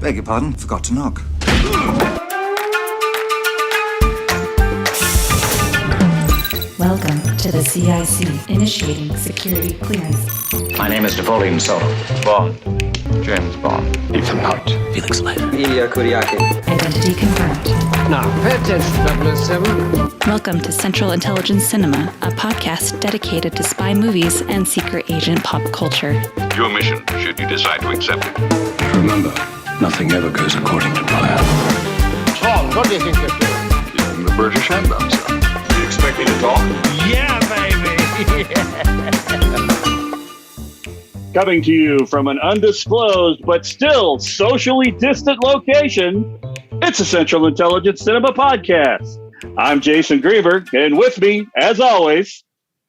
Beg your pardon, forgot to knock. Welcome to the CIC, initiating security clearance. My name is Napoleon Solo. Bond. James Bond. Ethan Hunt. Felix Leiter. Ilya Kuryakин. Identity confirmed. Now, pay attention, 007. Welcome to Central Intelligence Cinema, a podcast dedicated to spy movies and secret agent pop culture. Your mission, should you decide to accept it. Remember, nothing ever goes according to plan. Tom, what do you think you're doing? Using the British handgun, sir. You expect me to talk? Yeah, baby! Coming to you from an undisclosed but still socially distant location, it's a Central Intelligence Cinema podcast. I'm Jason Greenberg, and with me, as always,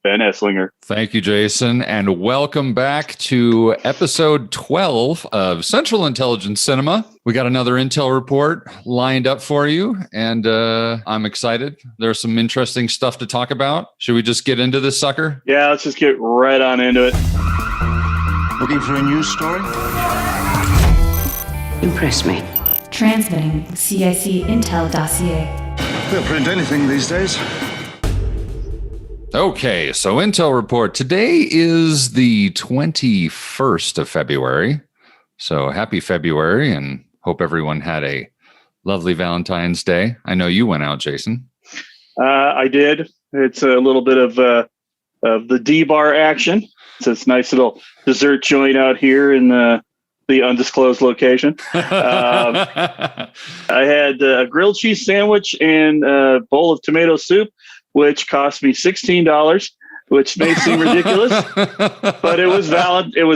Ben Esslinger. Thank you, Jason, and welcome back to episode 12 of Central Intelligence Cinema. We got another intel report lined up for you, and I'm excited. There's some interesting stuff to talk about. Should we just get into this sucker? Yeah, let's just get right on into it. Looking for a news story? Impress me. Transmitting CIC Intel dossier. They'll print anything these days. Okay, so intel report. Today is the 21st of February. So happy February, and hope everyone had a lovely Valentine's Day. I know you went out, Jason. I did. It's a little bit of the D-bar action. It's this nice little dessert joint out here in the undisclosed location. I had a grilled cheese sandwich and a bowl of tomato soup, which cost me $16, which may seem ridiculous, but it was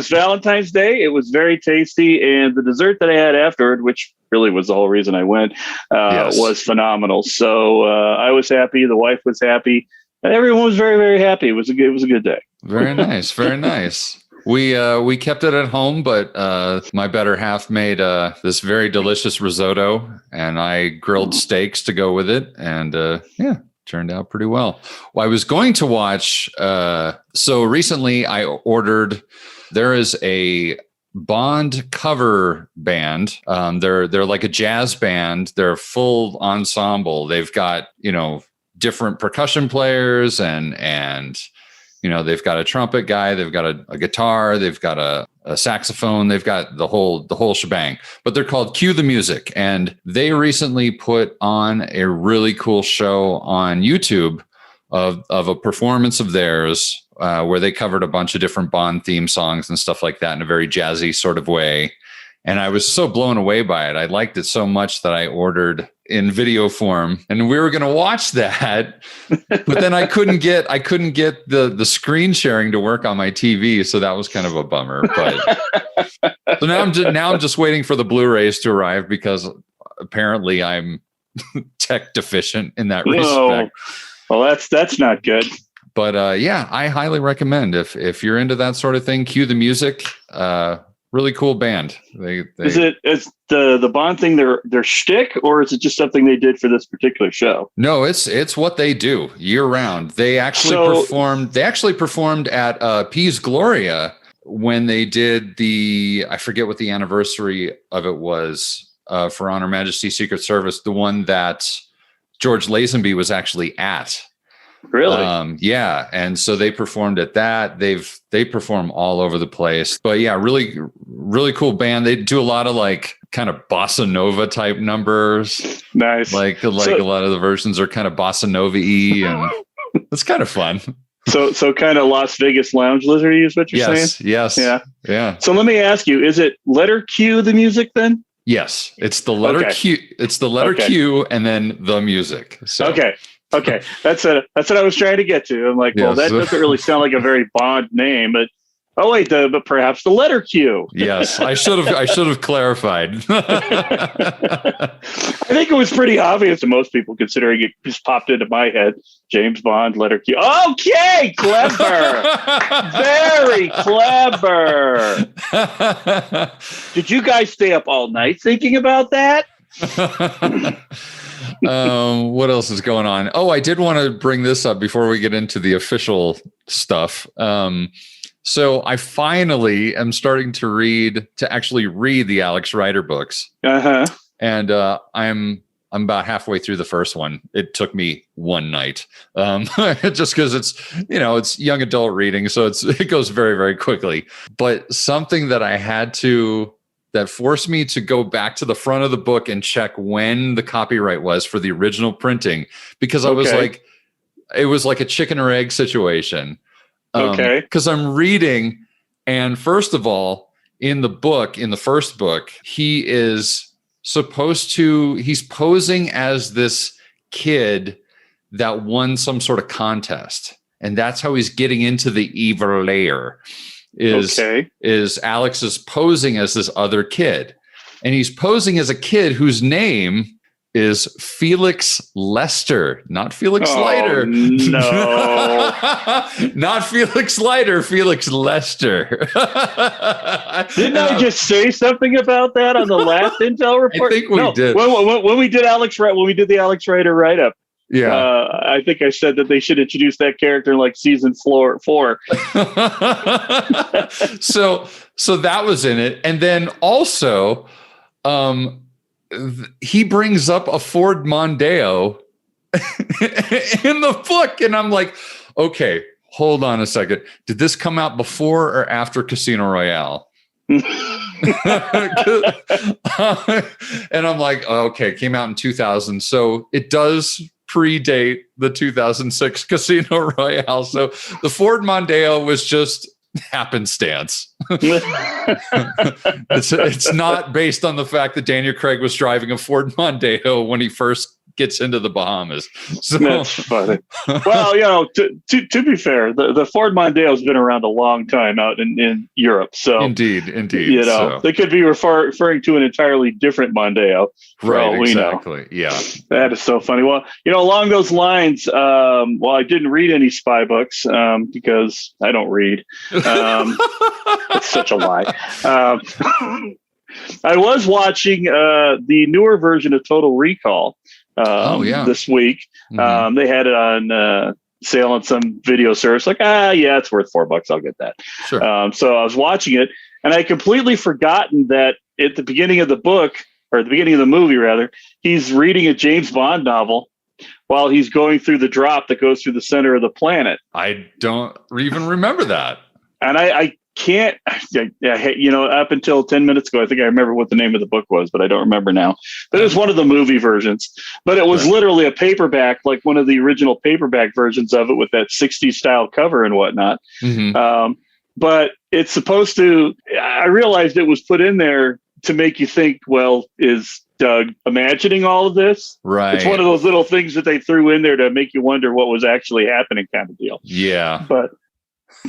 Valentine's Day. It was very tasty, and the dessert that I had afterward, which really was the whole reason I went, was phenomenal. So I was happy. The wife was happy. Everyone was very, very happy. It was a good day. Very nice. Very nice. We kept it at home, but my better half made this very delicious risotto, and I grilled steaks to go with it. And turned out pretty well. I was going to watch. So recently I ordered, there is a Bond cover band. They're like a jazz band. They're a full ensemble. They've got, different percussion players and they've got a trumpet guy, they've got a guitar, they've got a saxophone, they've got the whole shebang, but they're called Cue the Music. And they recently put on a really cool show on YouTube of a performance of theirs where they covered a bunch of different Bond theme songs and stuff like that in a very jazzy sort of way. And I was so blown away by it. I liked it so much that I ordered in video form, and we were going to watch that, but then I couldn't get the screen sharing to work on my TV. So that was kind of a bummer, but so now I'm just waiting for the Blu-rays to arrive because apparently I'm tech deficient in that respect. Well, that's not good. But I highly recommend if you're into that sort of thing, Cue the Music. Really cool band. Is the Bond thing their shtick, or is it just something they did for this particular show? No, it's what they do year round. They actually performed at Piz Gloria when they did I forget what the anniversary of it was for On Her Majesty's Secret Service, the one that George Lazenby was actually at. Really? And so they performed at that. They perform all over the place. But yeah, really, really cool band. They do a lot of like kind of bossa nova type numbers. Nice. Like a lot of the versions are kind of bossa nova-y, and it's kind of fun. So kind of Las Vegas lounge lizard-y is what you're saying? Yes. Yeah. So let me ask you, is it letter Q the music then? Yes, it's the letter Q. It's the letter Q and then the music. So. Okay, that's what I was trying to get to. I'm like, well, that doesn't really sound like a very Bond name, but but perhaps the letter Q. Yes, I should have clarified. I think it was pretty obvious to most people, considering it just popped into my head. James Bond, letter Q. Okay, clever, very clever. Did you guys stay up all night thinking about that? What else is going on? I did want to bring this up before we get into the official stuff. So I finally am starting to actually read the Alex Rider books. Uh-huh. And I'm about halfway through the first one. It took me one night, just because it's young adult reading, so it goes very, very quickly. But something that forced me to go back to the front of the book and check when the copyright was for the original printing, because it was like a chicken or egg situation. Because I'm reading, and first of all, in the first book, he's posing as this kid that won some sort of contest. And that's how he's getting into the evil layer is Alex is posing as this other kid. And he's posing as a kid whose name is Felix Lester, not Felix Leiter. No. Not Felix Leiter, Felix Lester. Didn't I just say something about that on the last Intel report? I think we did. When we did the Alex Rider write-up, I think I said that they should introduce that character in like season 4. So that was in it. And then also, he brings up a Ford Mondeo in the book, and I'm like, okay, hold on a second. Did this come out before or after Casino Royale? And I'm like, okay, it came out in 2000, so it does predate the 2006 Casino Royale. So the Ford Mondeo was just happenstance. It's not based on the fact that Daniel Craig was driving a Ford Mondeo when he first gets into the Bahamas. So that's funny. Well, to be fair, the Ford Mondeo has been around a long time out in Europe. So indeed, they could be referring to an entirely different Mondeo. Right, exactly. Yeah, that is so funny. Well, along those lines, I didn't read any spy books because I don't read. It's such a lie. I was watching the newer version of Total Recall this week. Mm-hmm. They had it on sale on some video service. Like, it's worth $4. I'll get that. Sure. So I was watching it, and I had completely forgotten that at the beginning of the book, or at the beginning of the movie, rather, he's reading a James Bond novel while he's going through the drop that goes through the center of the planet. I don't even remember that. And I can't, up until 10 minutes ago, I think I remember what the name of the book was, but I don't remember now. But it was one of the movie versions. But it was literally a paperback, like one of the original paperback versions of it with that 60s style cover and whatnot. Mm-hmm. But it's supposed to, I realized it was put in there to make you think, well, is Doug imagining all of this? Right. It's one of those little things that they threw in there to make you wonder what was actually happening, kind of deal. Yeah. But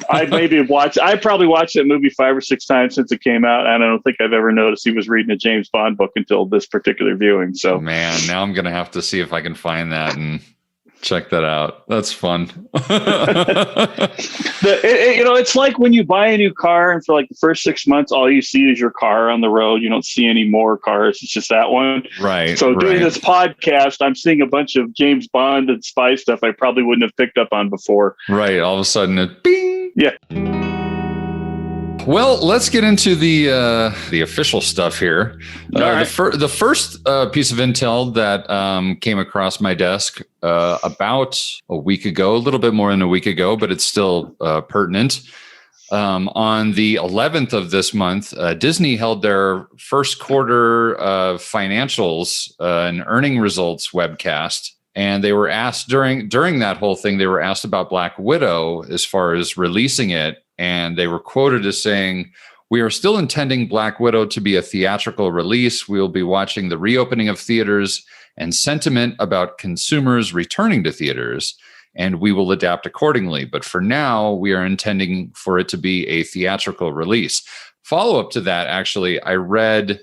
I probably watched that movie 5 or 6 times since it came out. And I don't think I've ever noticed he was reading a James Bond book until this particular viewing. So, man, now I'm going to have to see if I can find that and check that out. That's fun. It's like when you buy a new car and for like the first 6 months, all you see is your car on the road. You don't see any more cars. It's just that one. Right. So doing this podcast, I'm seeing a bunch of James Bond and spy stuff I probably wouldn't have picked up on before. Right. All of a sudden, it bing. Yeah. Well, let's get into the official stuff here. Right. The first piece of intel that came across my desk about a week ago, a little bit more than a week ago, but it's still pertinent. On the 11th of this month, Disney held their first quarter financials and earning results webcast. And they were asked during that whole thing, they were asked about Black Widow as far as releasing it. And they were quoted as saying, "We are still intending Black Widow to be a theatrical release. We will be watching the reopening of theaters and sentiment about consumers returning to theaters, and we will adapt accordingly. But for now, we are intending for it to be a theatrical release." Follow-up to that, actually, I read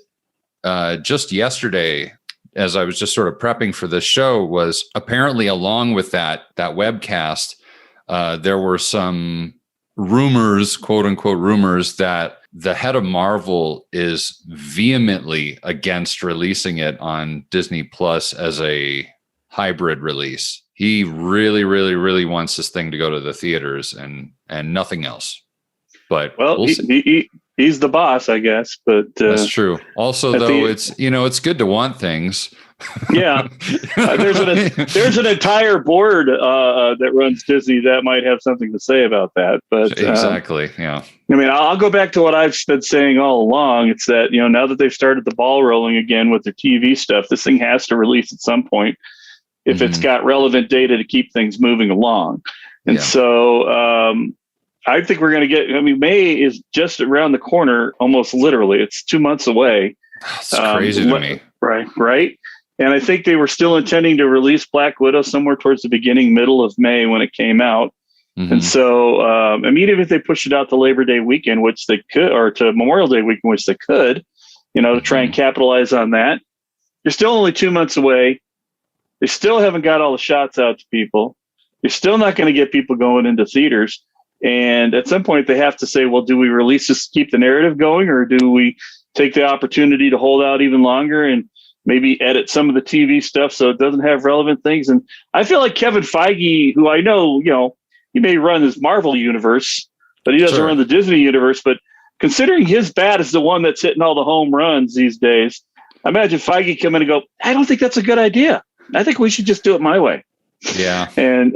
just yesterday, as I was just sort of prepping for this show, was apparently along with that webcast, there were some rumors, quote unquote rumors, that the head of Marvel is vehemently against releasing it on Disney Plus as a hybrid release. He really, really, really wants this thing to go to the theaters and nothing else. but well, we'll see. He's the boss, I guess. But That's true. Also, though, it's good to want things. Yeah, there's an entire board that runs Disney that might have something to say about that. But exactly, yeah. I mean, I'll go back to what I've been saying all along. It's that now that they've started the ball rolling again with their TV stuff, this thing has to release at some point if it's got relevant data to keep things moving along. And so I think we're going to get. I mean, May is just around the corner, almost literally. It's 2 months away. It's crazy to me. Right. And I think they were still intending to release Black Widow somewhere towards the middle of May when it came out. And so, even if they push it out to Labor Day weekend, which they could, or to Memorial Day weekend, which they could, to try and capitalize on that, you're still only 2 months away. They still haven't got all the shots out to people. You're still not going to get people going into theaters. And at some point, they have to say, well, do we release this, keep the narrative going, or do we take the opportunity to hold out even longer and maybe edit some of the TV stuff so it doesn't have relevant things? And I feel like Kevin Feige, who I know, he may run this Marvel universe, but he doesn't run the Disney universe. But considering his bat is the one that's hitting all the home runs these days, I imagine Feige come in and go, I don't think that's a good idea. I think we should just do it my way. Yeah. And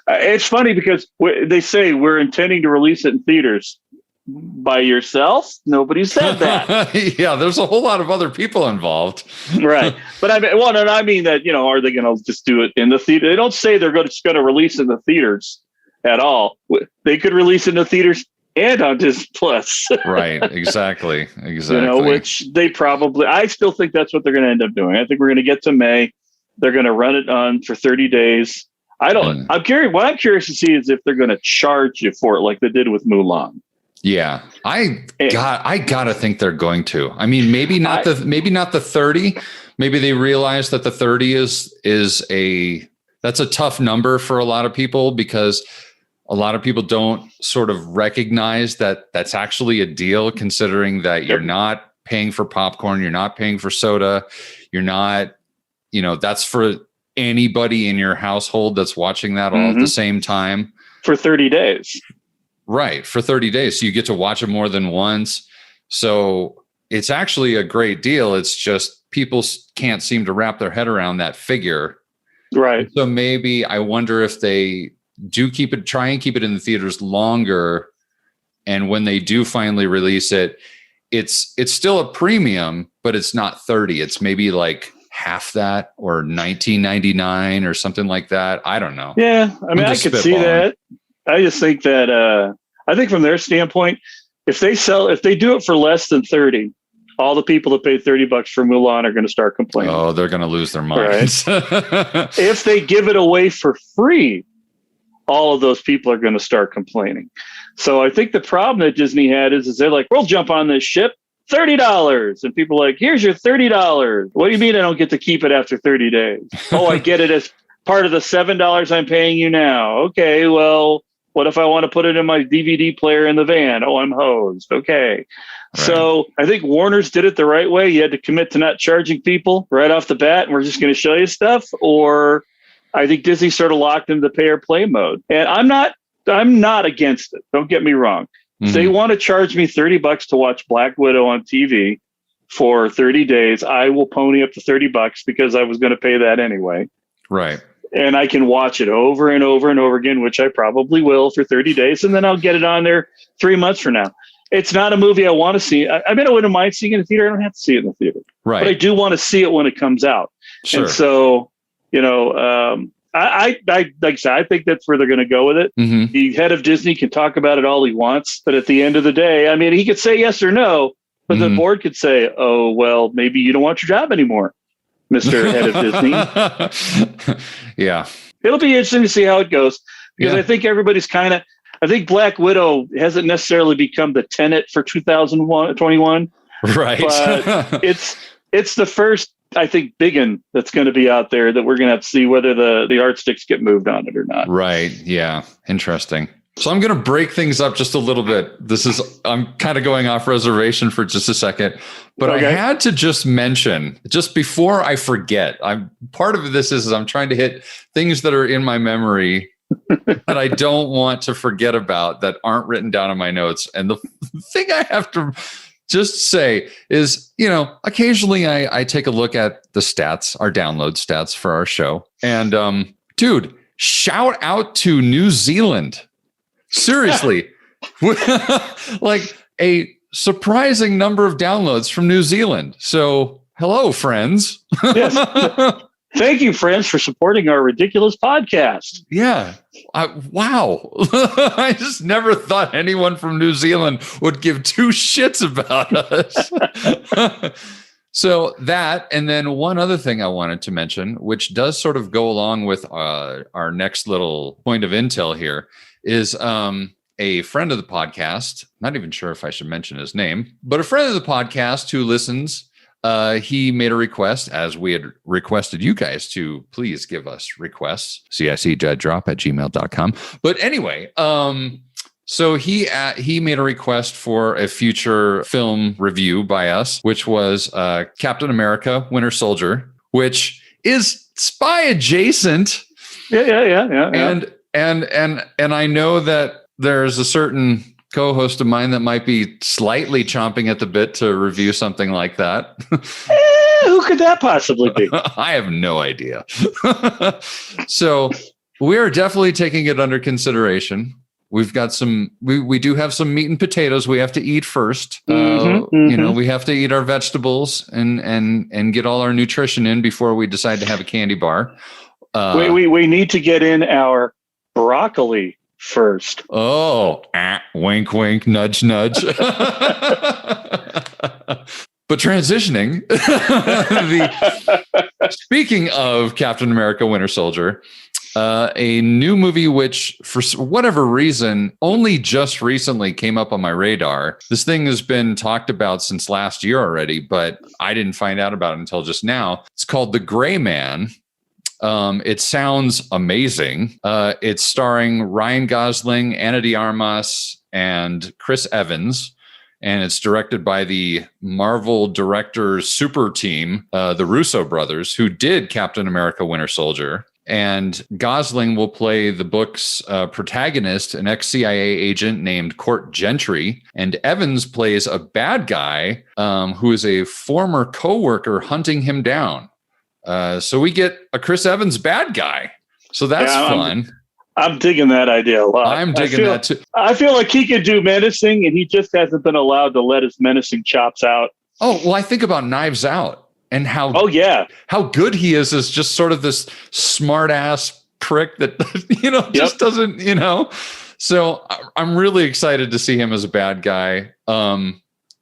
it's funny because they say we're intending to release it in theaters. By yourself? Nobody said that. Yeah, there's a whole lot of other people involved. Right. But I mean that, are they going to just do it in the theater? They don't say they're just going to release in the theaters at all. They could release it in the theaters and on Disney Plus. Right. Exactly. Which they probably, I still think that's what they're going to end up doing. I think we're going to get to May. They're going to run it on for 30 days. I'm curious. What I'm curious to see is if they're going to charge you for it like they did with Mulan. Yeah, I gotta think they're going to. I mean, maybe not the 30. Maybe they realize that the 30 that's a tough number for a lot of people because a lot of people don't sort of recognize that that's actually a deal, considering that you're not paying for popcorn, you're not paying for soda, you're not, that's for anybody in your household that's watching that all at the same time for 30 days. Right. For 30 days. So you get to watch it more than once. So it's actually a great deal. It's just people can't seem to wrap their head around that figure. Right. So maybe I wonder if they do try and keep it in the theaters longer. And when they do finally release it, it's still a premium, but it's not 30. It's maybe like half that or $19.99 or something like that. I don't know. Yeah. I mean, I could see that. I just think that I think from their standpoint, if they do it for less than 30, all the people that paid $30 for Mulan are going to start complaining. Oh, they're going to lose their minds. Right? If they give it away for free, all of those people are going to start complaining. So I think the problem that Disney had is they're like, we'll jump on this ship, $30. And people are like, here's your $30. What do you mean I don't get to keep it after 30 days? Oh, I get it as part of the $7 I'm paying you now. Okay, well, what if I want to put it in my DVD player in the van? Oh, I'm hosed. Okay. Right. So I think Warner's did it the right way. You had to commit to not charging people right off the bat, and we're just going to show you stuff. Or I think Disney sort of locked into the pay or play mode. And I'm not against it. Don't get me wrong. If they want to charge me $30 to watch Black Widow on TV for 30 days, I will pony up the $30 because I was going to pay that anyway. Right. And I can watch it over and over and over again, which I probably will for 30 days. And then I'll get it on there 3 months from now. It's not a movie I want to see. I mean, I wouldn't mind seeing it in the theater. I don't have to see it in the theater. Right. But I do want to see it when it comes out. Sure. And so, I like I said, I think that's where they're going to go with it. Mm-hmm. The head of Disney can talk about it all he wants. But at the end of the day, I mean, he could say yes or no. But the board could say, oh, well, maybe you don't want your job anymore, Mr. Head of Disney. Yeah. It'll be interesting to see how it goes because I think everybody's I think Black Widow hasn't necessarily become the tenet for 2021. Right. But it's the first, I think, big one that's going to be out there that we're going to have to see whether the yardsticks get moved on it or not. Right. Yeah. Interesting. So I'm going to break things up just a little bit. I'm kind of going off reservation for just a second, but okay. I had to just mention, just before I forget, part of this is I'm trying to hit things that are in my memory that I don't want to forget about that aren't written down in my notes. And the thing I have to just say is, occasionally I take a look at the stats, our download stats for our show. And dude, shout out to New Zealand. Seriously. Like a surprising number of downloads from New Zealand. So hello, friends. Yes. Thank you, friends, for supporting our ridiculous podcast. Yeah. Wow. I just never thought anyone from New Zealand would give two shits about us. So that, and then one other thing I wanted to mention, which does sort of go along with our next little point of intel here, is a friend of the podcast, not even sure if I should mention his name, but a friend of the podcast who listens. He made a request, as we had requested you guys to please give us requests, cicdeaddrop@gmail.com. But anyway, so he made a request for a future film review by us, which was Captain America: Winter Soldier, which is spy adjacent. Yeah. And I know that there's a certain co-host of mine that might be slightly chomping at the bit to review something like that. Who could that possibly be? I have no idea. So we are definitely taking it under consideration. We've got we do have some meat and potatoes we have to eat first. We have to eat our vegetables and get all our nutrition in before we decide to have a candy bar. We need to get in our broccoli first. Oh, wink, wink, nudge, nudge. But transitioning, speaking of Captain America: Winter Soldier, a new movie which, for whatever reason, only just recently came up on my radar. This thing has been talked about since last year already, but I didn't find out about it until just now. It's called The Gray Man. It sounds amazing. It's starring Ryan Gosling, Ana de Armas, and Chris Evans. And it's directed by the Marvel directors super team, the Russo brothers, who did Captain America: Winter Soldier. And Gosling will play the book's protagonist, an ex-CIA agent named Court Gentry. And Evans plays a bad guy who is a former coworker hunting him down. So we get a Chris Evans bad guy. So that's fun. I'm digging that idea a lot. I'm digging that too. I feel like he could do menacing, and he just hasn't been allowed to let his menacing chops out. Oh, well, I think about Knives Out and how good he is as just sort of this smart ass prick that, just doesn't, So I'm really excited to see him as a bad guy.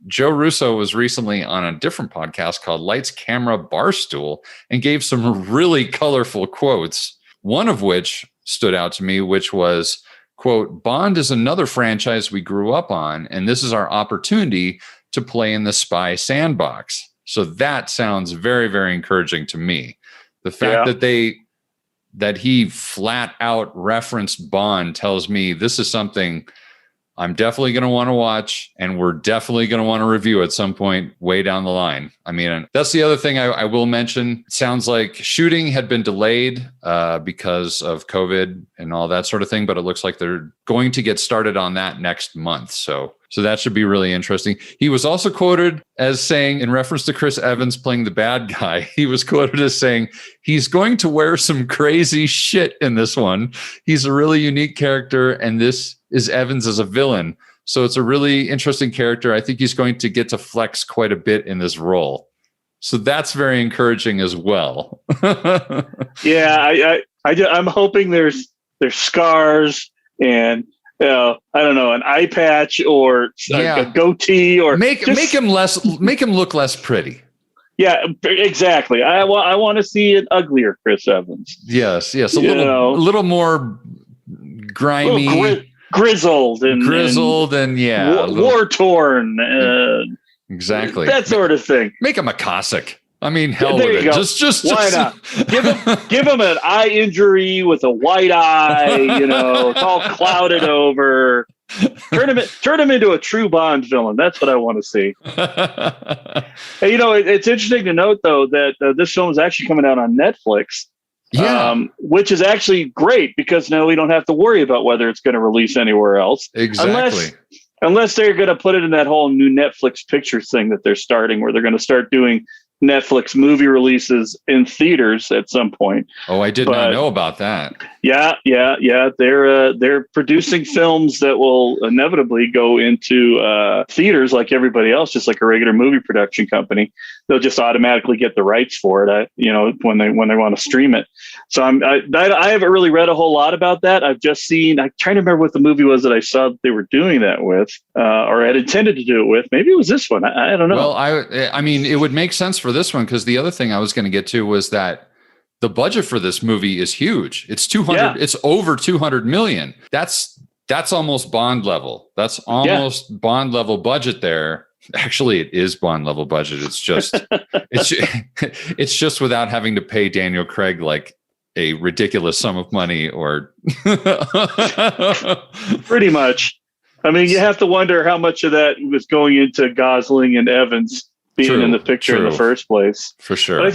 Joe Russo was recently on a different podcast called Lights, Camera, Barstool and gave some really colorful quotes, one of which stood out to me, which was, quote, "Bond is another franchise we grew up on, and this is our opportunity to play in the spy sandbox." So that sounds very, very encouraging to me. The fact that he flat out referenced Bond tells me this is something I'm definitely going to want to watch, and we're definitely going to want to review at some point way down the line. I mean, that's the other thing I will mention. It sounds like shooting had been delayed because of COVID and all that sort of thing, but it looks like they're going to get started on that next month. So that should be really interesting. He was also quoted as saying, in reference to Chris Evans playing the bad guy, he was quoted as saying, he's going to wear some crazy shit in this one. He's a really unique character, and this is Evans as a villain. So it's a really interesting character. I think he's going to get to flex quite a bit in this role. So that's very encouraging as well. Yeah, I'm hoping there's scars and I don't know, an eye patch or a goatee, or make him look less pretty. Yeah, exactly. I want to see an uglier Chris Evans. Yes, a little more grimy, grizzled and war torn. Exactly, that sort of thing. Make him a Cossack. I mean, hell there with you it. go. Just why not? Give him an eye injury with a white eye. It's all clouded over. Turn him into a true Bond villain. That's what I want to see. Hey, it's interesting to note though that this film is actually coming out on Netflix, which is actually great because now we don't have to worry about whether it's going to release anywhere else. Exactly. Unless they're going to put it in that whole new Netflix pictures thing that they're starting, where they're going to start doing Netflix movie releases in theaters at some point. Oh, I did not know about that. Yeah. They're producing films that will inevitably go into theaters like everybody else, just like a regular movie production company. They'll just automatically get the rights for it, when they want to stream it. So I haven't really read a whole lot about that. I've just seen. I'm trying to remember what the movie was that I saw that they were doing that with, or had intended to do it with. Maybe it was this one. I don't know. Well, I mean, it would make sense for this one because the other thing I was going to get to was that the budget for this movie is huge. It's 200. Yeah. It's over 200 million. That's almost Bond level. That's almost Bond level budget there. Actually, it is Bond level budget. It's just it's just without having to pay Daniel Craig like a ridiculous sum of money or pretty much. I mean, you have to wonder how much of that was going into Gosling and Evans being in the picture in the first place. For sure. But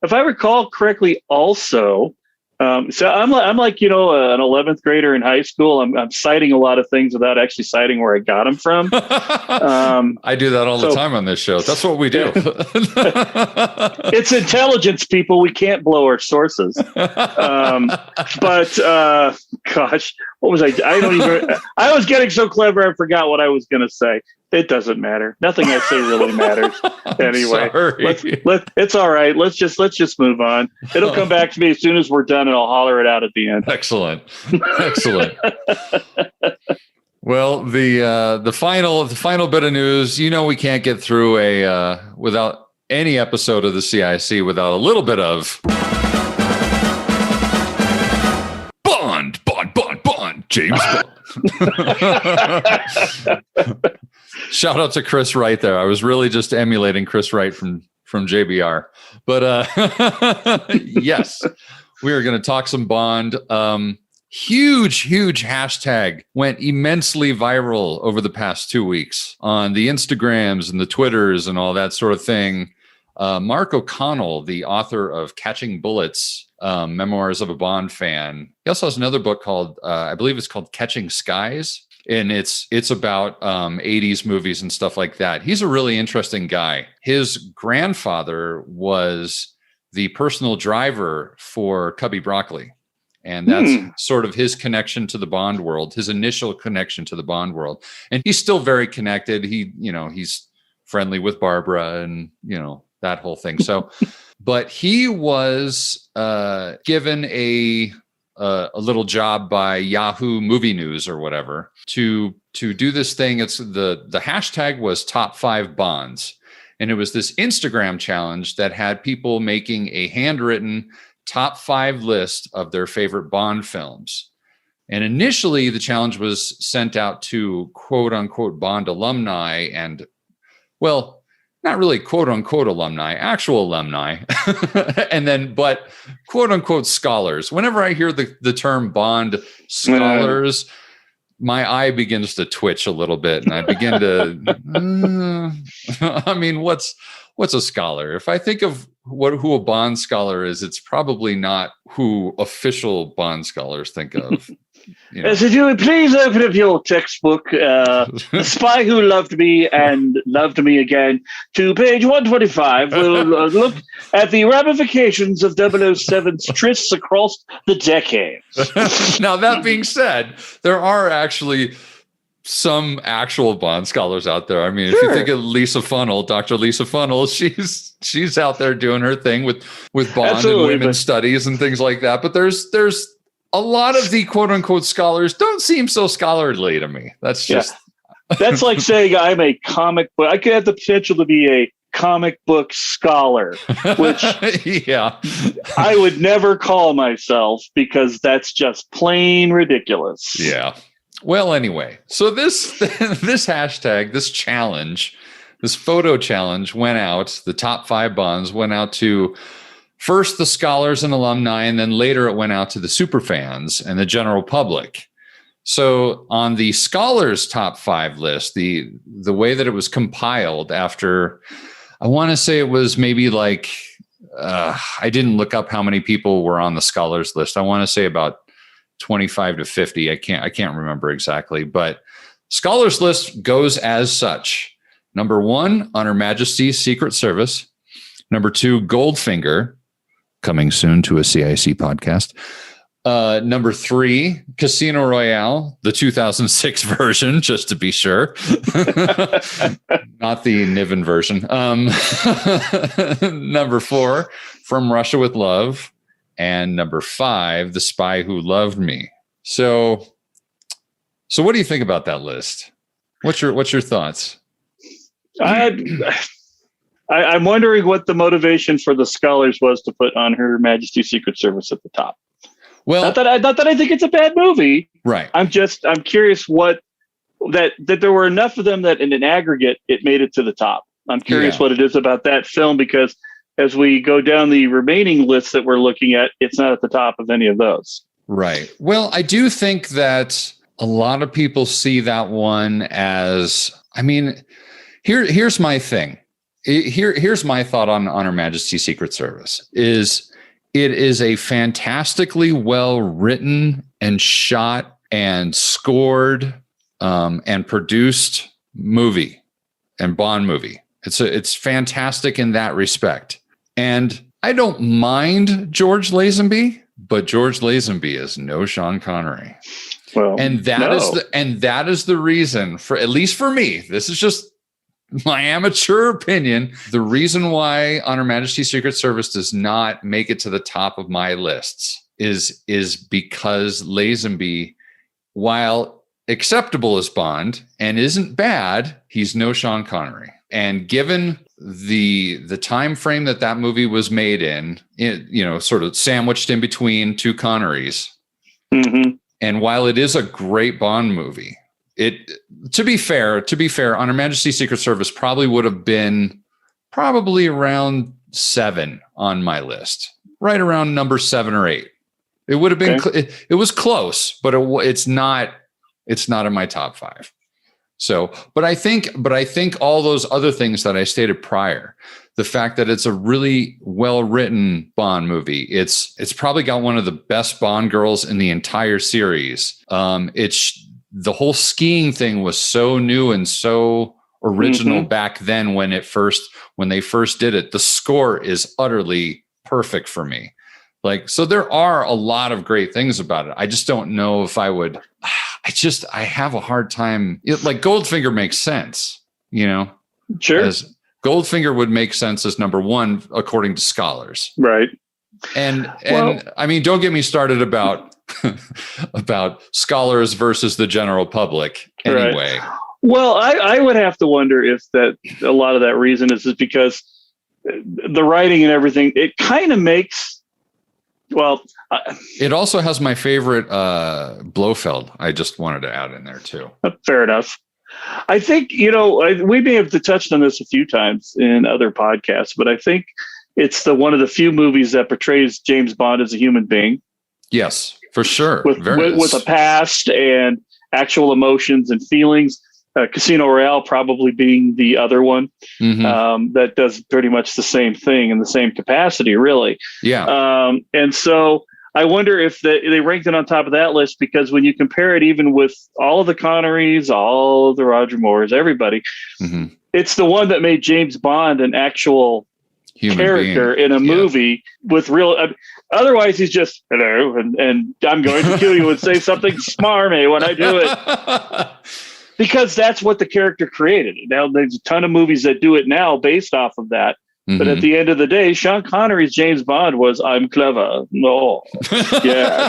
if I recall correctly, also, so I'm like an 11th grader in high school. I'm citing a lot of things without actually citing where I got them from. I do that all the time on this show. That's what we do. It's intelligence, people. We can't blow our sources. But gosh, what was I? I was getting so clever, I forgot what I was going to say. It doesn't matter. Nothing I say really matters. Anyway, it's all right. Let's just move on. It'll come back to me as soon as we're done, and I'll holler it out at the end. Excellent. Well, the final bit of news. We can't get through without any episode of the CIC without a little bit of Bond, James Bond. Shout out to Chris Wright there. I was really just emulating Chris Wright from JBR. But yes, we are going to talk some Bond. Huge hashtag went immensely viral over the past 2 weeks on the Instagrams and the Twitters and all that sort of thing. Mark O'Connell, the author of Catching Bullets, Memoirs of a Bond Fan. He also has another book called, I believe it's called Catching Skies. And it's about 80s movies and stuff like that. He's a really interesting guy. His grandfather was the personal driver for Cubby Broccoli. And that's sort of his connection to the Bond world, his initial connection to the Bond world. And he's still very connected. He's friendly with Barbara and, that whole thing. So, but he was given a little job by Yahoo Movie News or whatever to do this thing. It's the hashtag was Top 5 Bonds. And it was this Instagram challenge that had people making a handwritten top 5 list of their favorite Bond films. And initially the challenge was sent out to quote unquote Bond alumni and, well, not really quote unquote alumni, actual alumni. And then, but quote unquote scholars. Whenever I hear the term Bond scholars, my eye begins to twitch a little bit and I begin to, I mean, what's a scholar? If I think of who a Bond scholar is, it's probably not who official Bond scholars think of. Yes, if you would please open up your textbook, The Spy Who Loved Me and Loved Me Again, to page 125. We'll look at the ramifications of 007's trysts across the decades. Now, that being said, there are actually some actual Bond scholars out there. I mean, if you think of Lisa Funnell, Dr. Lisa Funnell, she's out there doing her thing with Bond and women's studies and things like that. But there's a lot of the quote unquote scholars don't seem so scholarly to me. That's just that's like saying I'm a comic book. I could have the potential to be a comic book scholar, which I would never call myself because that's just plain ridiculous. Yeah. Well, anyway, so this hashtag, this challenge, this photo challenge went out. The top 5 Bonds went out to first the scholars and alumni, and then later it went out to the super fans and the general public. So on the scholars top 5 list, the way that it was compiled after, I want to say it was maybe like I didn't look up how many people were on the scholars list. I want to say about 25 to 50. I can't remember exactly, but scholars list goes as such. Number 1, On Her Majesty's Secret Service. Number 2, Goldfinger, coming soon to a CIC podcast. Number 3, Casino Royale, the 2006 version, just to be sure. Not the Niven version. Number 4, From Russia with Love. And number 5, The Spy Who Loved Me. So what do you think about that list? What's your thoughts? I'm wondering what the motivation for the scholars was to put On Her Majesty's Secret Service at the top. Well, not that I think it's a bad movie. Right. I'm curious that there were enough of them that in an aggregate it made it to the top. I'm curious what it is about that film, because as we go down the remaining lists that we're looking at, it's not at the top of any of those. Right. Well, I do think that a lot of people see that one as, I mean, here's my thing. Here's my thought on Her Majesty's Secret Service is it is a fantastically well written and shot and scored and produced movie and Bond movie. It's fantastic in that respect. And I don't mind George Lazenby, but George Lazenby is no Sean Connery. Well, and that is the reason, for at least for me, this is just my amateur opinion, the reason why On Her Majesty's Secret Service does not make it to the top of my lists is because Lazenby, while acceptable as Bond and isn't bad, he's no Sean Connery. And given the time frame that movie was made in, sort of sandwiched in between two Connerys, and while it is a great Bond movie, to be fair, On Her Majesty's Secret Service probably would have been around 7 on my list, right around number 7 or 8. It would have been, it was close, but it's not in my top 5. So, but I think all those other things that I stated prior, the fact that it's a really well-written Bond movie, it's probably got one of the best Bond girls in the entire series. The whole skiing thing was so new and so original back then when they first did it. The score is utterly perfect for me. So there are a lot of great things about it. I just don't know if I would. I have a hard time. Goldfinger makes sense, Sure. As Goldfinger would make sense as number 1 according to scholars, right? And I mean, don't get me started about scholars versus the general public. Anyway, right. Well, I would have to wonder if that a lot of that reason is because the writing and everything. It kind of makes. Well, it also has my favorite Blofeld. I just wanted to add in there too. Fair enough. I think, we may have touched on this a few times in other podcasts, but I think it's one of the few movies that portrays James Bond as a human being. Yes, for sure. With a past and actual emotions and feelings. Casino Royale probably being the other one that does pretty much the same thing in the same capacity, really. Yeah. And so I wonder if they ranked it on top of that list, because when you compare it even with all of the Connerys, all of the Roger Moores, everybody, it's the one that made James Bond an actual human character being in a movie with real. Otherwise, he's just hello, and I'm going to kill you and say something smarmy when I do it. Because that's what the character created. Now, there's a ton of movies that do it now based off of that. But at the end of the day, Sean Connery's James Bond was, I'm clever. No. Yeah.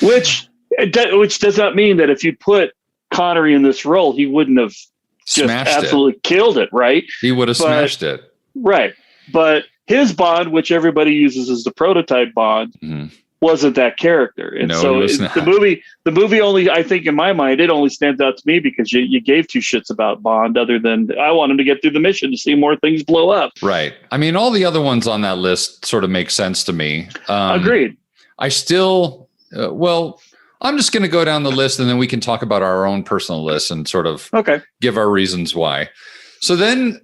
Which does not mean that if you put Connery in this role, he wouldn't have absolutely killed it, right? He would have smashed it. Right. But his Bond, which everybody uses as the prototype Bond, wasn't that character. And the movie only, I think in my mind, it only stands out to me because you gave two shits about Bond, other than I want him to get through the mission to see more things blow up. Right. I mean, all the other ones on that list sort of make sense to me. Agreed. I still, I'm just going to go down the list and then we can talk about our own personal lists and sort of give our reasons why. So then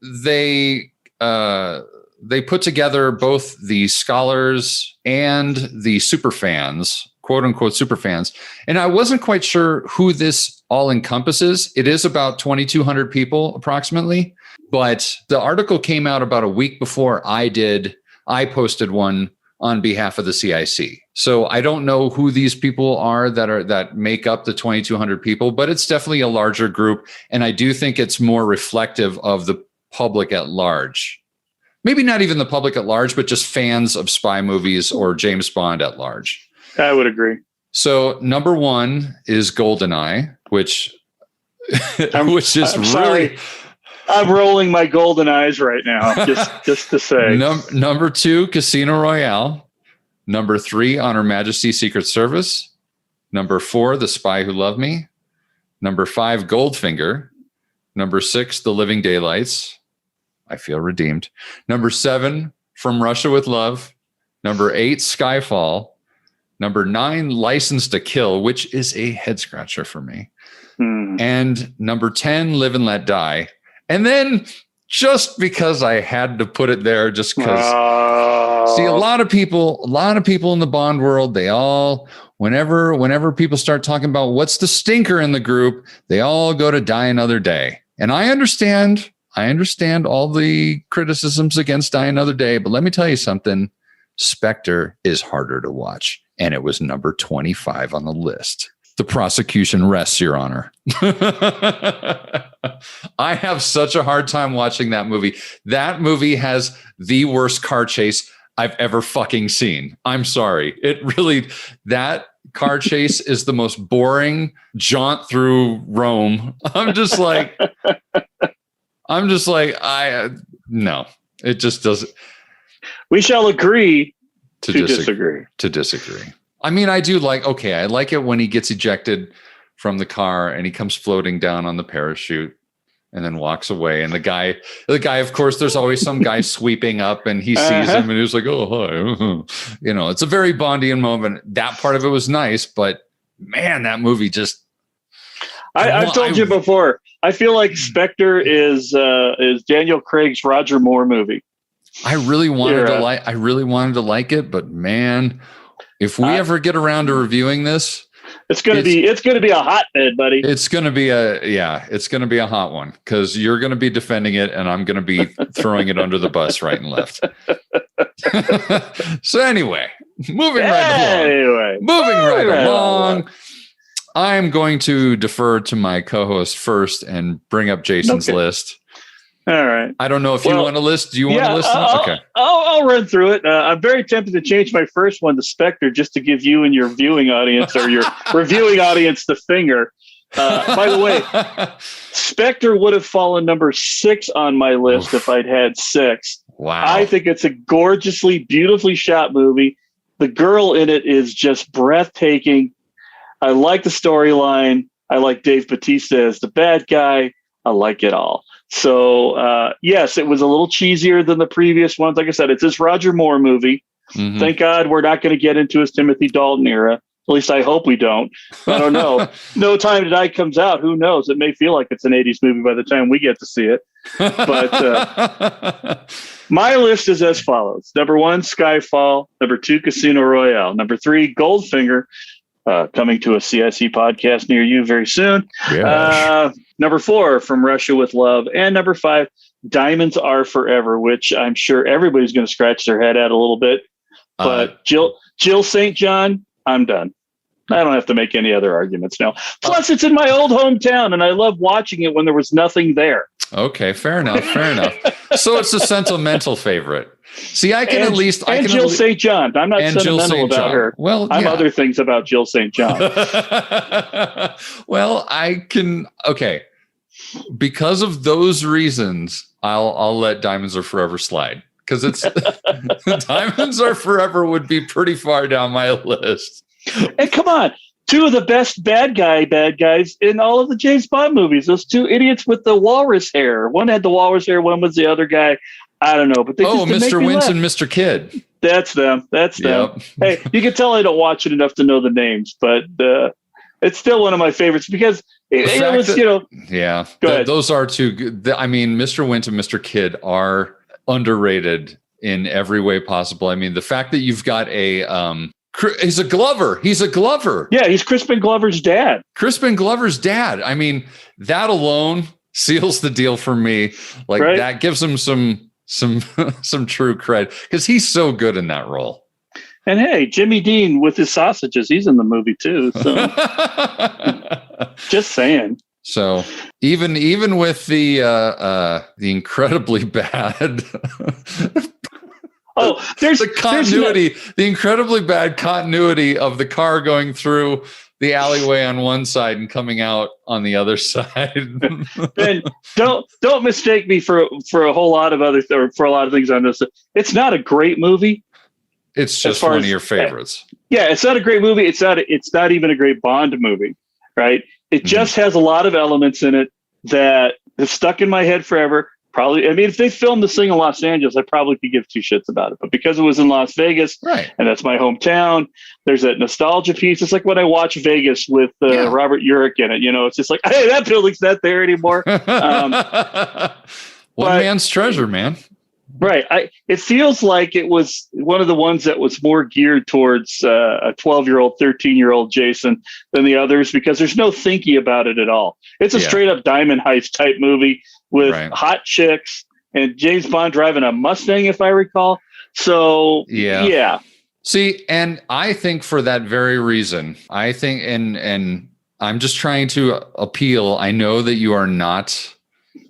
they they put together both the scholars and the super fans, quote unquote super fans. And I wasn't quite sure who this all encompasses. It is about 2,200 people approximately, but the article came out about a week before I did. I posted one on behalf of the CIC. So I don't know who these people are that make up the 2,200 people, but it's definitely a larger group. And I do think it's more reflective of the public at large. Maybe not even the public at large, but just fans of spy movies or James Bond at large. I would agree. So number one is GoldenEye, which is I'm really... sorry. I'm rolling my golden eyes right now, just to say. Number two, Casino Royale. Number three, On Her Majesty's Secret Service. Number four, The Spy Who Loved Me. Number five, Goldfinger. Number six, The Living Daylights. I feel redeemed. Number seven, From Russia with Love. Number eight, Skyfall. Number nine, License to Kill, which is a head scratcher for me. And number 10, Live and Let Die. And then just because I had to put it there, just because see, a lot of people in the Bond world, they all, whenever people start talking about what's the stinker in the group, they all go to Die Another Day. And I understand all the criticisms against Die Another Day, but let me tell you something. Spectre is harder to watch. And it was number 25 on the list. The prosecution rests, Your Honor. I have such a hard time watching that movie. That movie has the worst car chase I've ever fucking seen. I'm sorry. That car chase is the most boring jaunt through Rome. I'm just like, no, it just doesn't. We shall agree to disagree. To disagree. I mean, I like it when he gets ejected from the car and he comes floating down on the parachute and then walks away. And the guy, of course, there's always some guy sweeping up and he sees him and he's like, oh, hi. It's a very Bondian moment. That part of it was nice, but man, that movie just. I've told you before, I feel like Spectre is Daniel Craig's Roger Moore movie. I really wanted to like it, but man, if we ever get around to reviewing this, it's going to be a hotbed, buddy. It's going to be a hot one because you're going to be defending it and I'm going to be throwing it under the bus right and left. So anyway, moving right along. I'm going to defer to my co-host first and bring up Jason's list. All right. I don't know if you want to list. Do you want to list? Okay. I'll run through it. I'm very tempted to change my first one to Spectre just to give you and your viewing audience or your reviewing audience the finger. By the way, Spectre would have fallen number 6 on my list if I'd had 6. Wow. I think it's a gorgeously, beautifully shot movie. The girl in it is just breathtaking. I like the storyline. I like Dave Bautista as the bad guy. I like it all. So, yes, it was a little cheesier than the previous ones. Like I said, it's this Roger Moore movie. Mm-hmm. Thank God we're not going to get into his Timothy Dalton era. At least I hope we don't. I don't know. No Time to Die comes out. Who knows? It may feel like it's an 80s movie by the time we get to see it. But my list is as follows. Number 1, Skyfall. Number 2, Casino Royale. Number 3, Goldfinger. Coming to a CIC podcast near you very soon. Number 4, From Russia with Love. And number 5, Diamonds Are Forever, which I'm sure everybody's going to scratch their head at a little bit. But Jill St. John, I'm done. I don't have to make any other arguments now. Plus, it's in my old hometown, and I love watching it when there was nothing there. Okay, fair enough. So it's a sentimental favorite. See, I can Jill St. John. I'm not sentimental about her. Well, I'm other things about Jill St. John. Well, I can. Okay, because of those reasons, I'll let Diamonds Are Forever slide because it's Diamonds Are Forever would be pretty far down my list. And come on, 2 of the best bad guys in all of the James Bond movies. Those 2 idiots with the walrus hair. One had the walrus hair. One was the other guy. I don't know, but they just Mr. Wince and Mr. Kidd. That's them. Yep. Hey, you can tell I don't watch it enough to know the names, but it's still one of my favorites because it was, Yeah, those are 2 good. I mean, Mr. Wince and Mr. Kidd are underrated in every way possible. I mean, the fact that you've got he's a Glover. He's a Glover. Yeah, he's Crispin Glover's dad. Crispin Glover's dad. I mean, that alone seals the deal for me. Like Right. that gives him some true credit because he's so good in that role. And hey, Jimmy Dean with his sausages, he's in the movie too. So just saying. So even with the incredibly bad There's the continuity, the incredibly bad continuity of the car going through the alleyway on one side and coming out on the other side. And don't mistake me for a whole lot of for a lot of things on this. It's not a great movie. It's just one of your favorites. Yeah, it's not a great movie. It's not even a great Bond movie, right? It just has a lot of elements in it that have stuck in my head forever. Probably, I mean, if they filmed this thing in Los Angeles, I probably could give two shits about it. But because it was in Las Vegas, right, and that's my hometown, there's that nostalgia piece. It's like when I watch Vegas with Robert Urich in it. You know, it's just like, hey, that building's not there anymore. One man's treasure, man. Right. It feels like it was one of the ones that was more geared towards a 12-year-old, 13-year-old Jason than the others because there's no thinking about it at all. It's a straight up diamond heist type movie with hot chicks and James Bond driving a Mustang, if I recall. So, yeah. See, and I think for that very reason, I think, and I'm just trying to appeal. I know that you are not,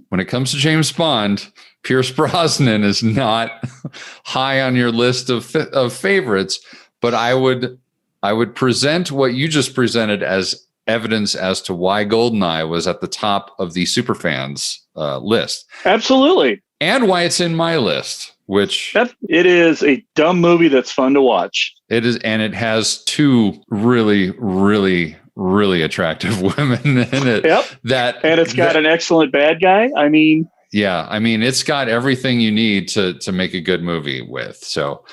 when it comes to James Bond, Pierce Brosnan is not high on your list of favorites, but I would present what you just presented as evidence as to why GoldenEye was at the top of the superfans list. Absolutely. And why it's in my list, which it is a dumb movie that's fun to watch. It is, and it has two really, really, really attractive women in it. Yep. And it's got an excellent bad guy. I mean, yeah, I mean, it's got everything you need to make a good movie with. So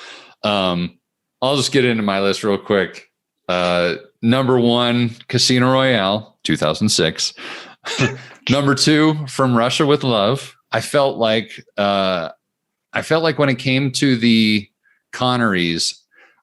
I'll just get into my list real quick. Number 1, Casino Royale, 2006. Number 2, From Russia with Love. I felt like when it came to the Connerys,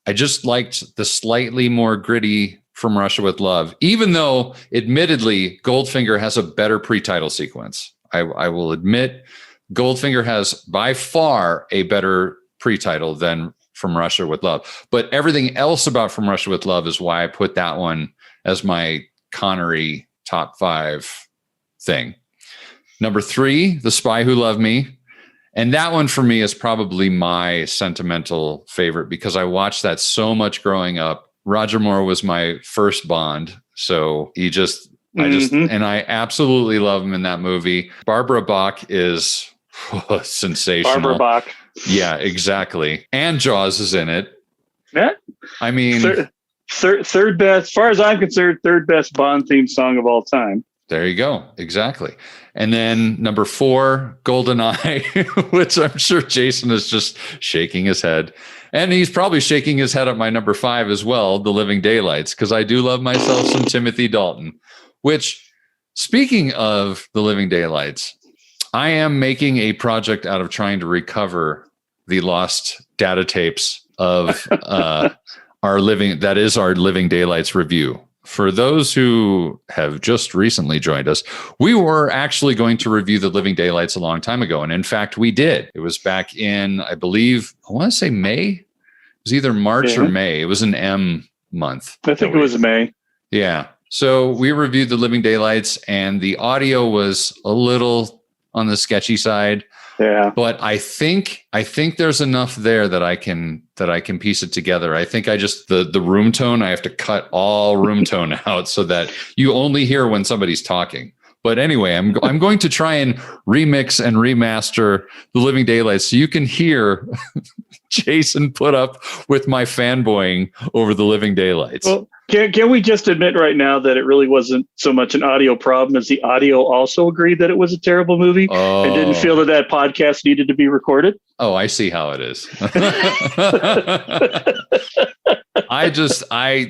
I just liked the slightly more gritty From Russia with Love, even though admittedly Goldfinger has a better pre-title sequence. I will admit Goldfinger has by far a better pre-title than From Russia with Love. But everything else about From Russia with Love is why I put that one as my Connery top 5 thing. Number 3, The Spy Who Loved Me. And that one for me is probably my sentimental favorite because I watched that so much growing up. Roger Moore was my first Bond. So and I absolutely love him in that movie. Barbara Bach is sensational. Barbara Bach. Yeah, exactly. And Jaws is in it. Yeah. I mean, third best, as far as I'm concerned, third best Bond theme song of all time. There you go. Exactly. And then number 4, GoldenEye, which I'm sure Jason is just shaking his head. And he's probably shaking his head at my number 5 as well, The Living Daylights, because I do love myself some Timothy Dalton. Which, speaking of The Living Daylights, I am making a project out of trying to recover the lost data tapes of our Living Daylights review. For those who have just recently joined us, we were actually going to review The Living Daylights a long time ago. And in fact, we did. It was back in, I believe, I want to say May. It was either March or May. It was an M month. I think it was May. Yeah. So we reviewed The Living Daylights and the audio was a little on the sketchy side. Yeah. But I think there's enough there that I can piece it together. I think the room tone, I have to cut all room tone out so that you only hear when somebody's talking. But anyway, I'm going to try and remix and remaster The Living Daylights so you can hear Jason put up with my fanboying over The Living Daylights. Well, can we just admit right now that it really wasn't so much an audio problem as the audio also agreed that it was a terrible movie and didn't feel that podcast needed to be recorded? Oh, I see how it is.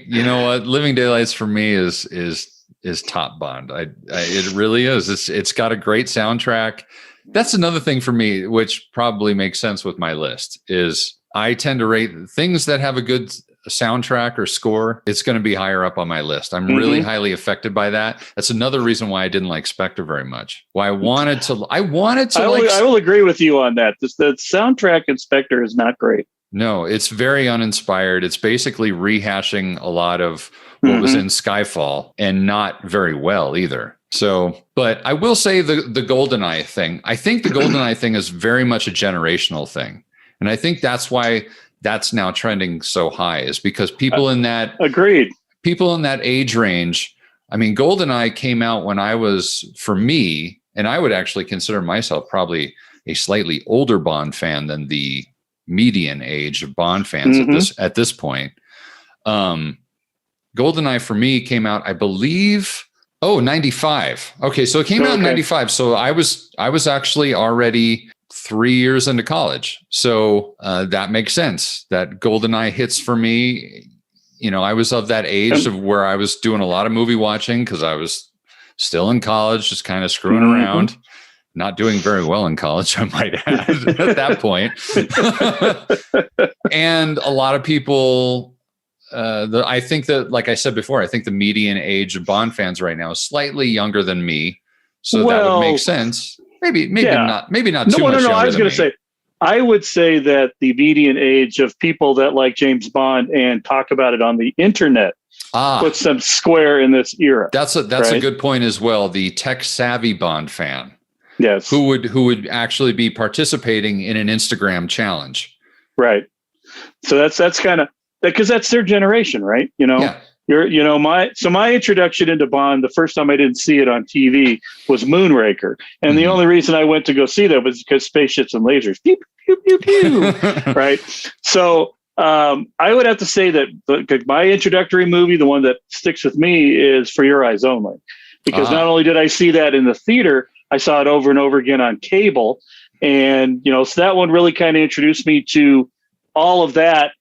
You know what? Living Daylights for me is top Bond. It really is. It's got a great soundtrack. That's another thing for me, which probably makes sense with my list, is I tend to rate things that have a good soundtrack or score. It's going to be higher up on my list. I'm really highly affected by that. That's another reason why I didn't like Spectre very much. Why I wanted to. I will agree with you on that. The soundtrack in Spectre is not great. No, it's very uninspired. It's basically rehashing a lot of what was in Skyfall, and not very well either. So, but I will say the GoldenEye thing. I think the GoldenEye thing is very much a generational thing. And I think that's why that's now trending so high, is because people in that people in that age range. I mean, GoldenEye came out when I was, for me, and I would actually consider myself probably a slightly older Bond fan than the median age of Bond fans at this point. GoldenEye for me came out, I believe, 95. Okay, so it came out in 95. So I was actually already 3 years into college. So that makes sense. That GoldenEye hits for me. You know, I was of that age of where I was doing a lot of movie watching because I was still in college, just kind of screwing around. Not doing very well in college, I might add, at that point. And a lot of people, I think that, like I said before, I think the median age of Bond fans right now is slightly younger than me. So that would make sense. Maybe not too much younger than I was going me. to say, I would say that the median age of people that like James Bond and talk about it on the internet puts them square in this era. That's a good point as well. The tech savvy Bond fan. Yes. Who would actually be participating in an Instagram challenge. Right. So that's kind of, because that's their generation, right? You know, my introduction into Bond, the first time I didn't see it on TV was Moonraker. And the only reason I went to go see that was because spaceships and lasers, pew, pew, pew, pew, right? So I would have to say that my introductory movie, the one that sticks with me, is For Your Eyes Only, because not only did I see that in the theater, I saw it over and over again on cable. And, so that one really kind of introduced me to all of that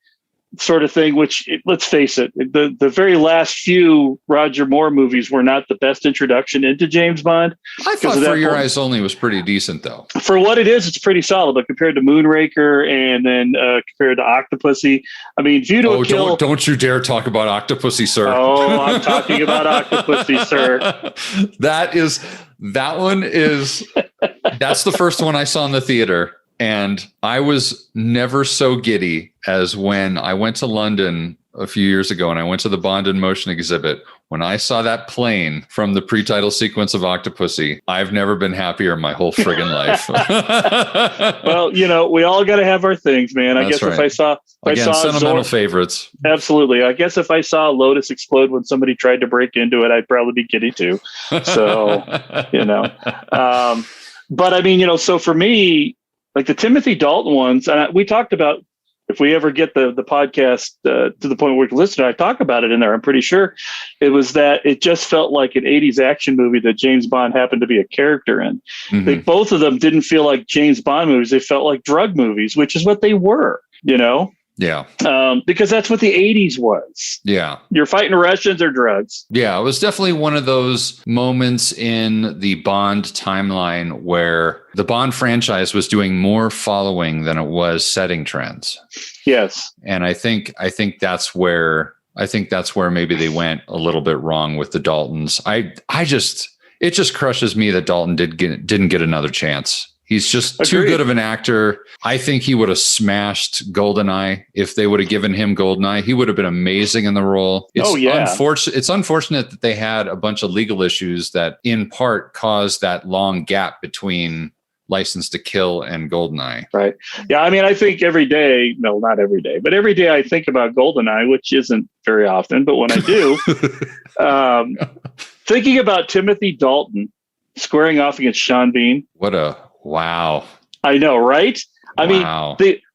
sort of thing, which, let's face it, the very last few Roger Moore movies were not the best introduction into James Bond. I thought For Your Eyes Only was pretty decent, though. For what it is, it's pretty solid. But compared to Moonraker and then compared to Octopussy, I mean, View to a Kill. Don't you dare talk about Octopussy, sir. Oh, I'm talking about Octopussy, sir. That's the first one I saw in the theater. And I was never so giddy as when I went to London a few years ago and I went to the Bond in Motion exhibit. When I saw that plane from the pre-title sequence of Octopussy, I've never been happier in my whole friggin' life. Well, we all got to have our things, man. I guess right. If I saw sentimental favorites. Absolutely. I guess if I saw Lotus explode when somebody tried to break into it, I'd probably be giddy too. So, but I mean, so for me, like the Timothy Dalton ones, and we talked about, if we ever get the podcast to the point where we can listen, I talk about it in there. I'm pretty sure it was that it just felt like an 80s action movie that James Bond happened to be a character in. Both of them didn't feel like James Bond movies. They felt like drug movies, which is what they were, Yeah. Because that's what the 80s was. Yeah. You're fighting Russians or drugs. Yeah. It was definitely one of those moments in the Bond timeline where the Bond franchise was doing more following than it was setting trends. Yes. And I think that's where maybe they went a little bit wrong with the Daltons. It just crushes me that Dalton didn't get another chance. He's just too good of an actor. I think he would have smashed GoldenEye if they would have given him GoldenEye. He would have been amazing in the role. It's unfortunate that they had a bunch of legal issues that in part caused that long gap between License to Kill and GoldenEye. Right. Yeah. I mean, I think every day, no, not every day, but every day I think about GoldenEye, which isn't very often, but when I do, thinking about Timothy Dalton squaring off against Sean Bean. Wow. I know, right? I mean,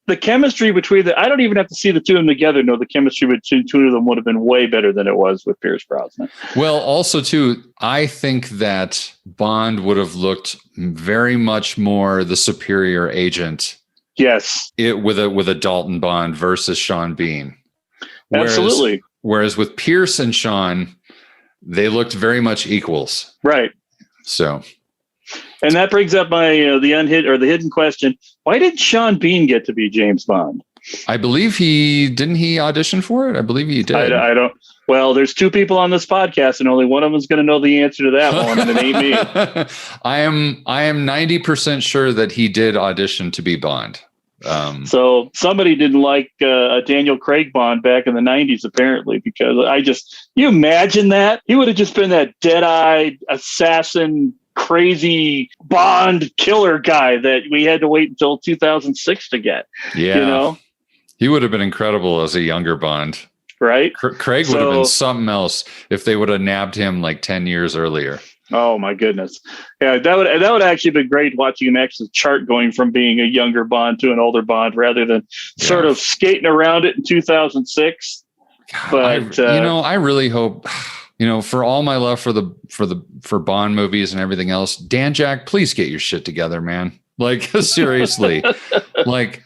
the chemistry between I don't even have to see the two of them together. No, the chemistry between two of them would have been way better than it was with Pierce Brosnan. Well, also too, I think that Bond would have looked very much more the superior agent. Yes. With a Dalton Bond versus Sean Bean. Absolutely. Whereas with Pierce and Sean, they looked very much equals. Right. So. And that brings up my the hidden question: why did Sean Bean get to be James Bond? I believe he audition for it. I believe he did. I don't. Well, there's two people on this podcast, and only one of them is going to know the answer to that one, and it ain't me. I am 90% sure that he did audition to be Bond. So somebody didn't like a Daniel Craig Bond back in the 90s, apparently, because you imagine that? He would have just been that dead-eyed assassin, crazy Bond killer guy that we had to wait until 2006 to get. Yeah. He would have been incredible as a younger Bond. Right? Craig would have been something else if they would have nabbed him like 10 years earlier. Oh my goodness. Yeah, that would actually be great, watching him actually chart going from being a younger Bond to an older Bond rather than sort of skating around it in 2006. But I really hope, for all my love for Bond movies and everything else, Dan Jack, please get your shit together, man. Like, seriously. Like,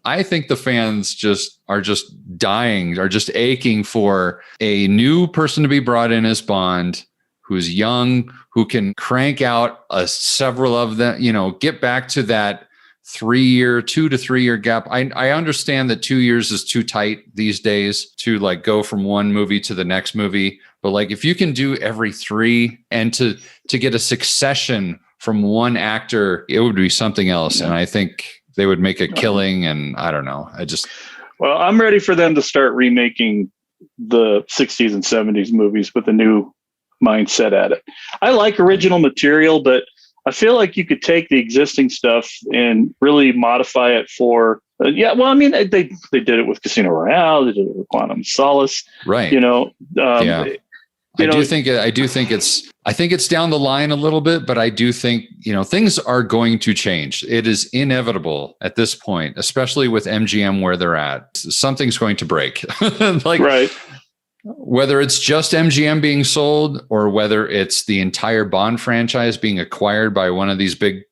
I think the fans are just aching for a new person to be brought in as Bond, who's young, who can crank out several of them, get back to that 2 to 3 year gap. I understand that 2 years is too tight these days to like go from one movie to the next movie. But like, if you can do every 3 and to get a succession from one actor, it would be something else. Yeah. And I think they would make a killing. And I don't know. Well, I'm ready for them to start remaking the 60s and 70s movies with a new mindset at it. I like original material, but I feel like you could take the existing stuff and really modify it for they did it with Casino Royale, they did it with Quantum of Solace, right? I think it's down the line a little bit, but I do think, things are going to change. It is inevitable at this point, especially with MGM where they're at. Something's going to break. Right. Whether it's just MGM being sold or whether it's the entire Bond franchise being acquired by one of these big,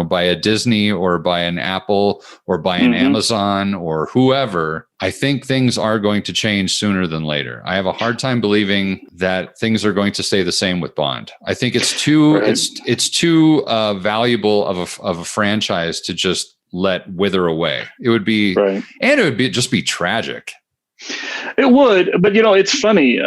by a Disney or by an Apple or by an Amazon or whoever, I think things are going to change sooner than later. I have a hard time believing that things are going to stay the same with Bond. I think it's too it's too valuable of a franchise to just let wither away. It would be, and it would just be tragic. It would, but it's funny.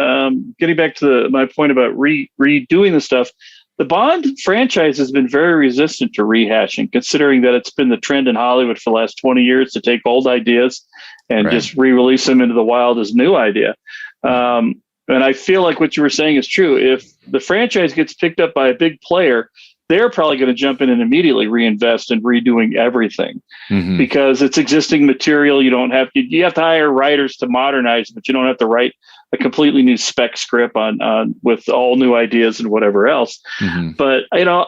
Getting back to my point about redoing the stuff, the Bond franchise has been very resistant to rehashing, considering that it's been the trend in Hollywood for the last 20 years to take old ideas and just re-release them into the wild as new idea. And I feel like what you were saying is true. If the franchise gets picked up by a big player, they're probably going to jump in and immediately reinvest in redoing everything because it's existing material. You have to hire writers to modernize, but you don't have to write a completely new spec script on with all new ideas and whatever else. But I know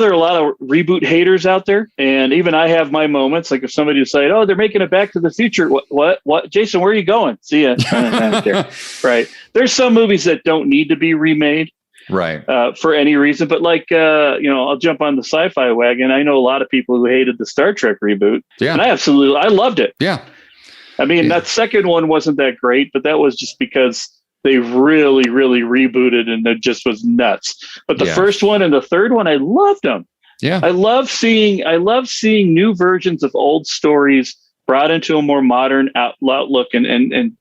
there are a lot of reboot haters out there, and even I have my moments. Like if somebody decided, "Oh, they're making it Back to the Future," what? Jason, where are you going? See ya. Right. There's some movies that don't need to be remade. Right. For any reason. But I'll jump on the sci-fi wagon. I know a lot of people who hated the Star Trek reboot. Yeah. And I loved it. Yeah. I mean, that second one wasn't that great, but that was just because they really, really rebooted and it just was nuts. But the first one and the third one, I loved them. Yeah. I love seeing new versions of old stories brought into a more modern outlook and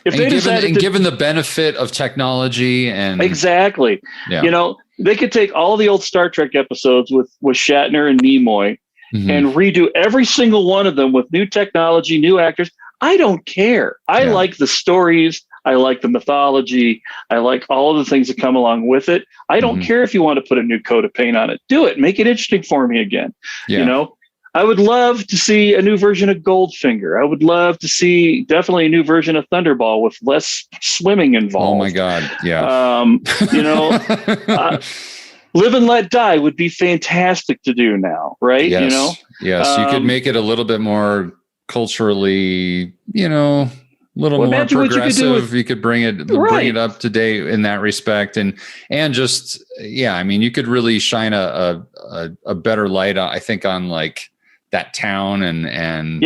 if they decided given the benefit of technology and exactly, they could take all the old Star Trek episodes with Shatner and Nimoy and redo every single one of them with new technology, new actors. I don't care. I like the stories. I like the mythology. I like all of the things that come along with it. I don't care if you want to put a new coat of paint on it. Do it. Make it interesting for me again. Yeah. I would love to see a new version of Goldfinger. I would love to see definitely a new version of Thunderball with less swimming involved. Oh my God. Yeah. Live and Let Die would be fantastic to do now. Right. Yes. Yes. You could make it a little bit more culturally, more progressive. You could bring it up to date in that respect. And just, you could really shine a better light, I think, on like that town and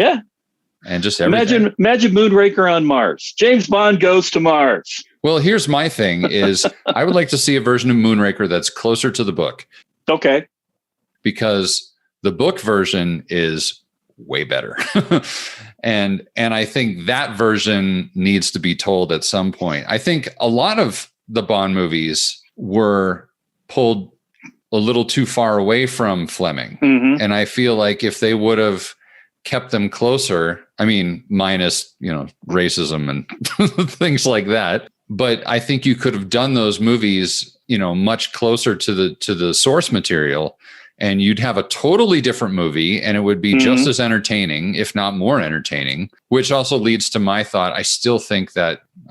just everything. Imagine Moonraker on Mars. James Bond goes to Mars. Well, here's my thing is I would like to see a version of Moonraker that's closer to the book. Okay. Because the book version is way better. and I think that version needs to be told at some point. I think a lot of the Bond movies were pulled a little too far away from Fleming. Mm-hmm. And I feel like if they would have kept them closer, I mean, minus, racism and things like that. But I think you could have done those movies, much closer to the source material, and you'd have a totally different movie, and it would be just as entertaining, if not more entertaining, which also leads to my thought. I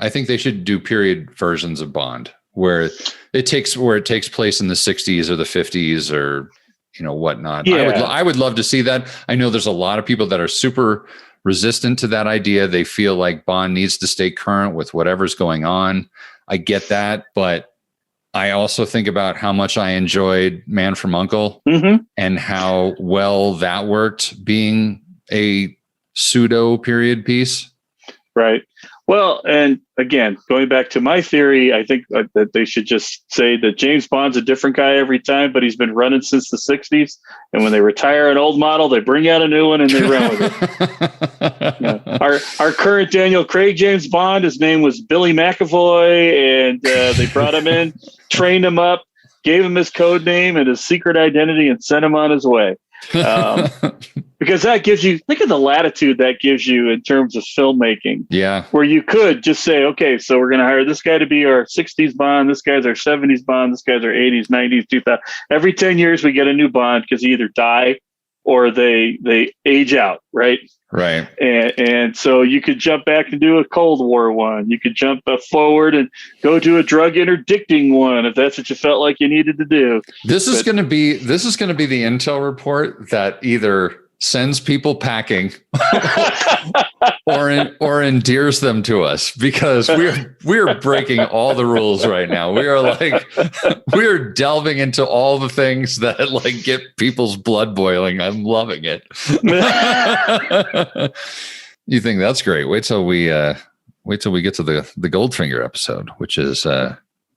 think they should do period versions of Bond where it takes place in the 60s or the 50s or, whatnot. Yeah. I would love to see that. I know there's a lot of people that are super resistant to that idea. They feel like Bond needs to stay current with whatever's going on. I get that, but I also think about how much I enjoyed Man from U.N.C.L.E. and how well that worked being a pseudo period piece. Right. Well, and again, going back to my theory, I think that they should just say that James Bond's a different guy every time, but he's been running since the 60s. And when they retire an old model, they bring out a new one and they run with it. Our current Daniel Craig James Bond, his name was Billy McAvoy, and they brought him in, trained him up, gave him his code name and his secret identity, and sent him on his way. Because that gives you, think of the latitude that gives you in terms of filmmaking. Yeah. Where you could just say, okay, so we're going to hire this guy to be our 60s Bond. This guy's our 70s Bond. This guy's our 80s, 90s, 2000. Every 10 years we get a new Bond because they either die or they age out. Right. Right. And so you could jump back and do a Cold War one. You could jump forward and go do a drug interdicting one if that's what you felt like you needed to do. This is going to be the intel report that either sends people packing or endears them to us, because we're breaking all the rules right now. We are delving into all the things that get people's blood boiling. I'm loving it. You think that's great? Wait till we get to the Goldfinger episode, which is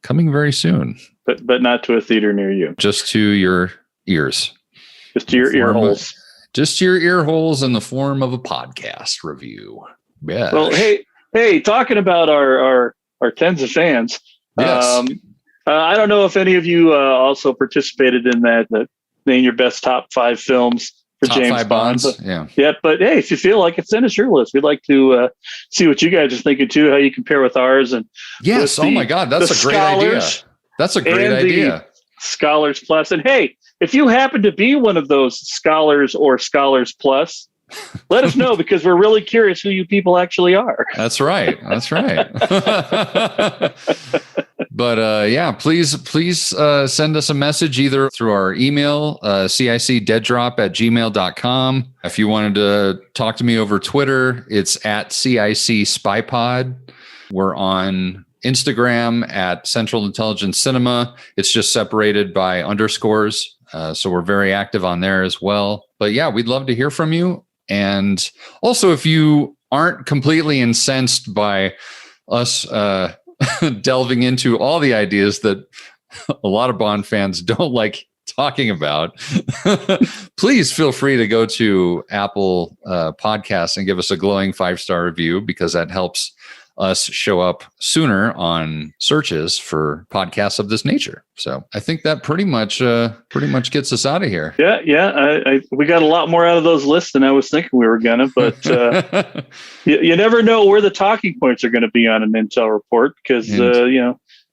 coming very soon. But not to a theater near you. Just to your ears. Just to your ear holes. Just your ear holes in the form of a podcast review. Yeah. Well, hey, talking about our tens of fans. Yes. I don't know if any of you also participated in that name your best top 5 films for top James 5 Bond. Bonds. Yeah. Yeah. But hey, if you feel like it, send us your list. We'd like to see what you guys are thinking too, how you compare with ours. And yes. Oh my God. That's a great idea. That's a great idea. Scholars Plus. And hey, if you happen to be one of those scholars or Scholars Plus, let us know, because we're really curious who you people actually are. That's right. That's right. But yeah, please send us a message either through our email, cicdeaddrop@gmail.com. If you wanted to talk to me over Twitter, it's at CIC SpyPod. We're on Instagram at Central Intelligence Cinema. It's just separated by underscores. So we're very active on there as well. But yeah, we'd love to hear from you. And also, if you aren't completely incensed by us delving into all the ideas that a lot of Bond fans don't like talking about, please feel free to go to Apple Podcasts and give us a glowing 5-star review, because that helps us show up sooner on searches for podcasts of this nature. So I think that pretty much gets us out of here. Yeah. We got a lot more out of those lists than I was thinking we were gonna, but you never know where the talking points are going to be on an intel report, because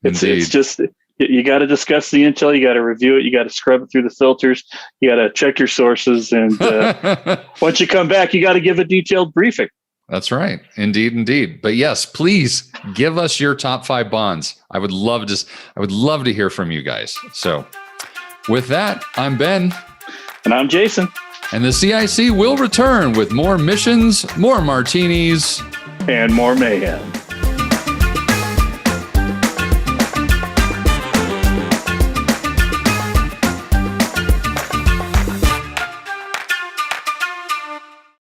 it's just, you got to discuss the intel, you got to review it, you got to scrub it through the filters, you got to check your sources, and once you come back, you got to give a detailed briefing. That's right. Indeed. But yes, please give us your top 5 Bonds. I would love to hear from you guys. So with that, I'm Ben. And I'm Jason. And the CIC will return with more missions, more martinis, and more mayhem.